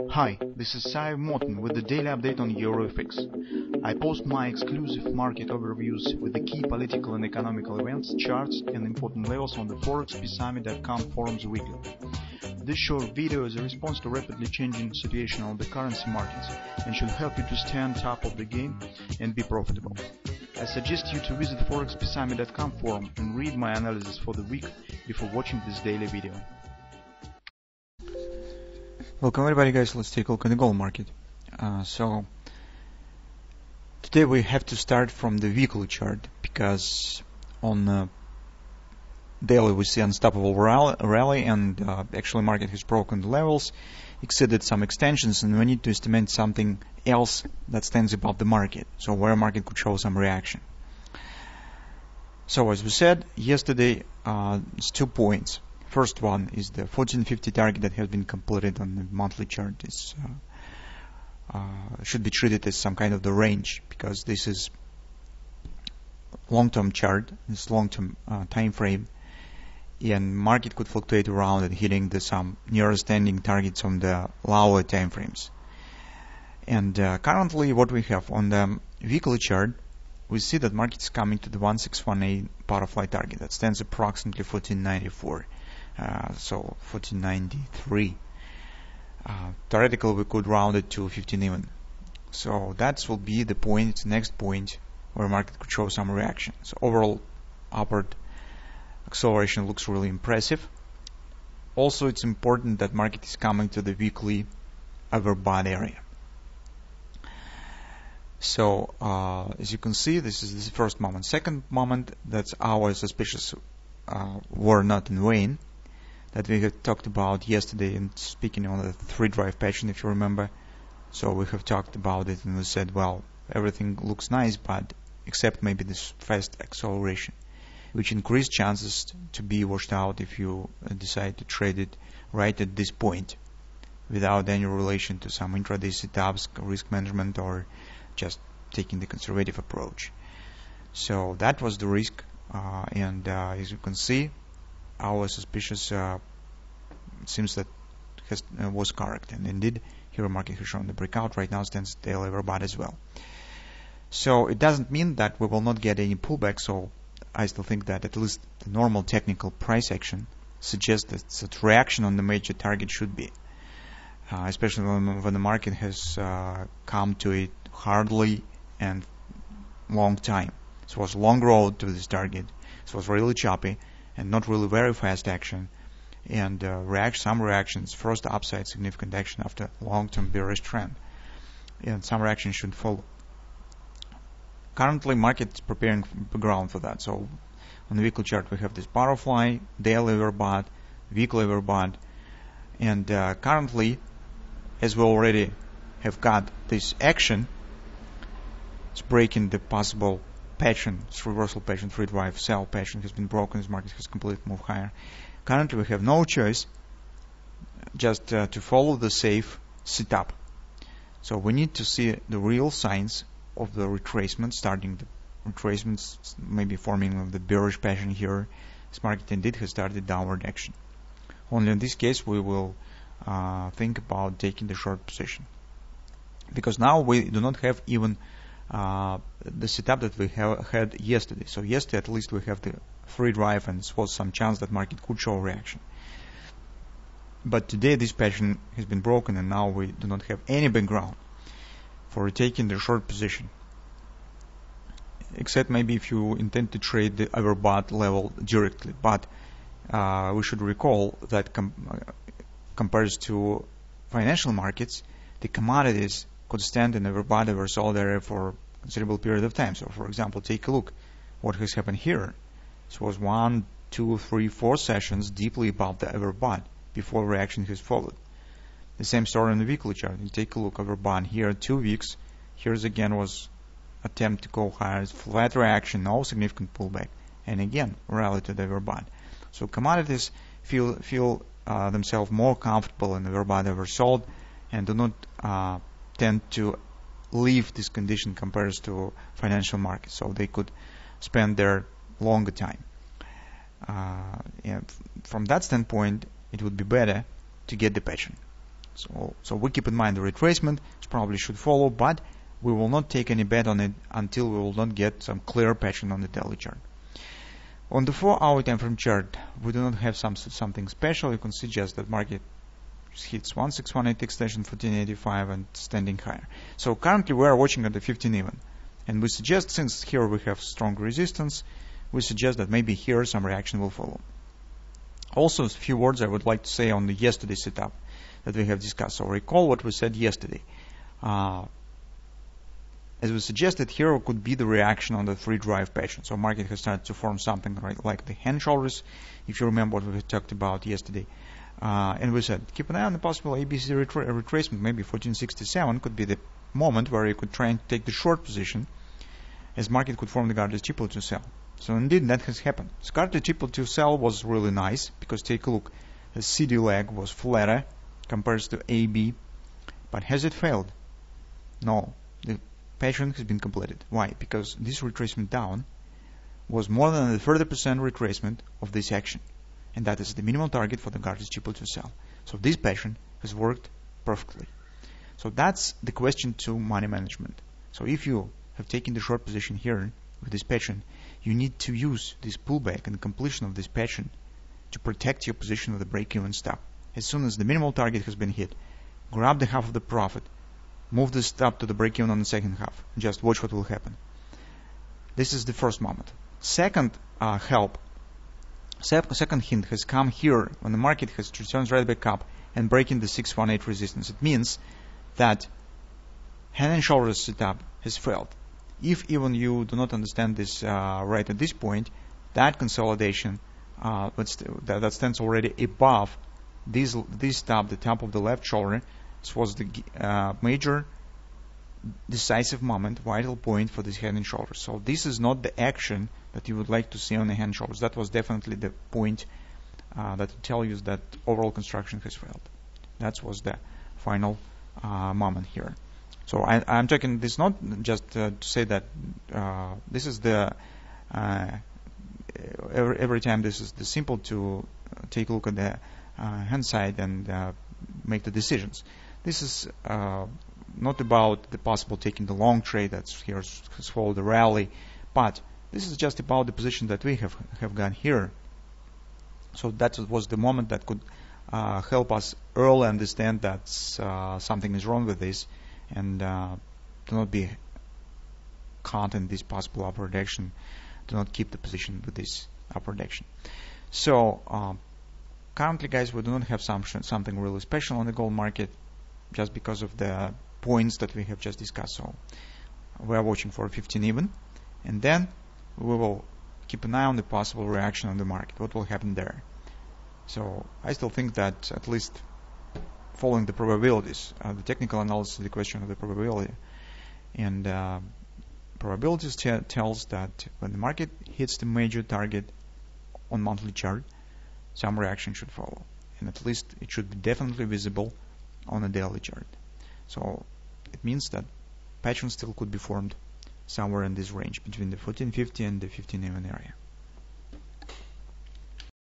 Hi, this is Sive Morten with the daily update on EuroFX. I post my exclusive market overviews with the key political and economical events, charts and important levels on the ForexPeaceArmy.com forums weekly. This short video is a response to rapidly changing situation on the currency markets and should help you to stay on top of the game and be profitable. I suggest you to visit ForexPeaceArmy.com forum and read my analysis for the week before watching this daily video. Welcome everybody, guys. Let's take a look at the gold market. So today we have to start from the weekly chart, because on daily we see unstoppable rally, and actually market has broken the levels, exceeded some extensions, and we need to estimate something else that stands above the market, so where market could show some reaction. So as we said yesterday, it's 2 points. First one is the 1450 target that has been completed on the monthly chart. Is should be treated as some kind of the range, because this is long-term chart, this long-term time frame, and market could fluctuate around it, hitting the some nearest standing targets on the lower time frames. And currently what we have on the weekly chart, we see that market is coming to the 1618 butterfly target that stands approximately 1494. So 1493. Theoretically, we could round it to 15 even. So that will be the point, next point, where market could show some reaction. So overall, upward acceleration looks really impressive. Also, it's important that market is coming to the weekly overbought area. So as you can see, this is the first moment. Second moment, that's our suspicious were not in vain, that we had talked about yesterday, and speaking on the 3-drive pattern, if you remember. So we have talked about it, and we said, well, everything looks nice, but except maybe this fast acceleration, which increased chances to be washed out if you decide to trade it right at this point, without any relation to some intraday setups, risk management, or just taking the conservative approach. So that was the risk, and as you can see, our suspicious seems that was correct, and indeed here market has shown the breakout. Right now stands daily overbought as well. So it doesn't mean that we will not get any pullback. So I still think that at least the normal technical price action suggests that such reaction on the major target should be, especially when the market has come to it hardly and long time. So it was a long road to this target. So it was really choppy and not really very fast action, and some reactions, first upside significant action after long-term bearish trend, and some reaction should follow. Currently market is preparing ground for that. So on the weekly chart we have this butterfly, daily overbought, weekly overbought, and currently, as we already have got this action, it's breaking the possible pattern, it's reversal pattern, 3-drive sell pattern has been broken, this market has completely moved higher. Currently we have no choice just to follow the safe setup. So we need to see the real signs of the retracement, starting the retracements, maybe forming of the bearish pattern here. This market indeed has started downward action. Only in this case we will think about taking the short position, because now we do not have even the setup that we had yesterday. So yesterday at least we have the 3-drive, and there was some chance that market could show reaction. But today this pattern has been broken, and now we do not have any background for taking the short position, except maybe if you intend to trade the overbought level directly. But we should recall that compared to financial markets, the commodities could stand in overbought oversold area for a considerable period of time. So for example, take a look what has happened here. This was 1, 2, 3, 4 sessions deeply above the overbought before reaction has followed. The same story on the weekly chart. You take a look, overbought here 2 weeks. Here's again was attempt to go higher, flat reaction, no significant pullback, and again rally to the overbought. So commodities feel themselves more comfortable in the overbought oversold, and do not tend to leave this condition compared to financial markets, so they could spend their longer time. And from that standpoint, it would be better to get the pattern. So we keep in mind the retracement, which probably should follow, but we will not take any bet on it until we will not get some clear pattern on the daily chart. On the 4-hour time frame chart, we do not have something special. You can see just that market hits 1618 extension 1485 and standing higher. So currently we are watching at the 15 even, and we suggest, since here we have strong resistance, we suggest that maybe here some reaction will follow. Also, a few words I would like to say on the yesterday setup that we have discussed. So recall what we said yesterday. As we suggested, here could be the reaction on the free drive pattern. So market has started to form something like the hand shoulders, if you remember what we talked about yesterday. And we said, keep an eye on the possible ABC retracement. Maybe 1467 could be the moment where you could try and take the short position, as market could form the guarded triple to sell. So indeed, that has happened. So guarded triple to sell was really nice, because take a look, the CD leg was flatter compared to AB, but has it failed? No. The pattern has been completed. Why? Because this retracement down was more than a 30% retracement of this action, and that is the minimal target for the guarded triple to sell. So this pattern has worked perfectly. So that's the question to money management. So if you have taken the short position here with this pattern, you need to use this pullback and completion of this pattern to protect your position with a break-even stop. As soon as the minimal target has been hit, grab the half of the profit, move the stop to the break-even on the second half. Just watch what will happen. This is the first moment. Second second hint has come here when the market has returned right back up and breaking the 618 resistance. It means that hand and shoulders setup has failed. If even you do not understand this right at this point, that consolidation that stands already above this stop, the top of the left shoulder, this was the major decisive moment, vital point for this hand and shoulders. So this is not the action that you would like to see on the hand and shoulders. That was definitely the point that will tell you that overall construction has failed. That was the final moment here. So I'm talking this not just to say that this is the every time this is the simple to take a look at the hand side and make the decisions. This is not about the possible taking the long trade that's here has followed the rally, but this is just about the position that we have got here. So that was the moment that could help us early understand that something is wrong with this, and do not be caught in this possible upward action. Do not keep the position with this upward action. So currently, guys, we do not have something really special on the gold market, just because of the points that we have just discussed. So we are watching for 15 even, and then we will keep an eye on the possible reaction on the market. What will happen there? So I still think that, at least following the probabilities, the technical analysis is the question of the probability, and probabilities tells that when the market hits the major target on monthly chart, some reaction should follow, and at least it should be definitely visible on a daily chart. So it means that pattern still could be formed somewhere in this range between the 1450 and the 15 even area.